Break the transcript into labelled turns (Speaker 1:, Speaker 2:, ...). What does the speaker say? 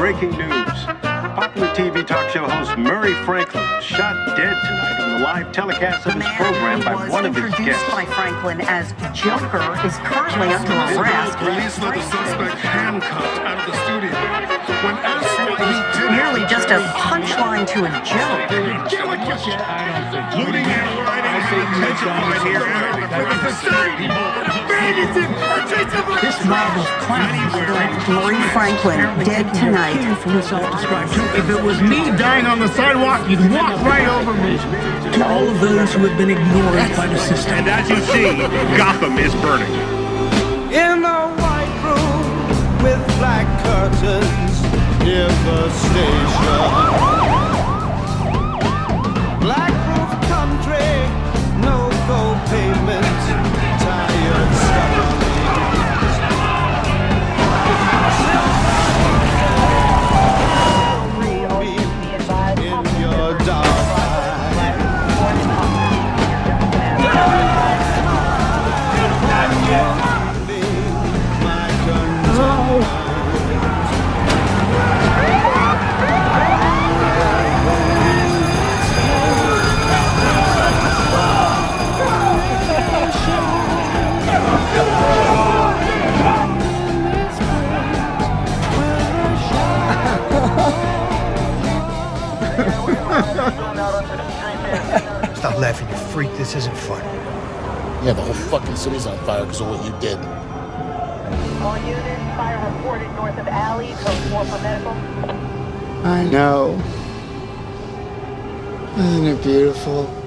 Speaker 1: breaking news. Popular TV talk show host Murray Franklin was shot dead tonight on the live telecast of his program by one of his guests.
Speaker 2: Introduced by Franklin as Joker is currently under arrest.
Speaker 3: Police let the suspect handcuffed out of the studio. When asked what he did,
Speaker 2: Nearly just a punchline to a joke.
Speaker 3: including handwriting and intensified here out of the facility.
Speaker 4: This mob of clowns.
Speaker 2: Murray Franklin dead tonight.
Speaker 4: If it was me dying on the sidewalk, you'd walk right over me. To all of those who have been ignored by the system.
Speaker 3: And as you see, Gotham is burning.
Speaker 5: In a white room with black curtains near the station. Black roof country, no gold pavement, tired stubborn. In your dark
Speaker 6: Stop laughing, you freak. This isn't fun.
Speaker 7: Yeah, the whole fucking city's on fire because of what you did.
Speaker 8: All units, fire reported north of Alley, code 4 for medical.
Speaker 9: I know. Isn't it beautiful?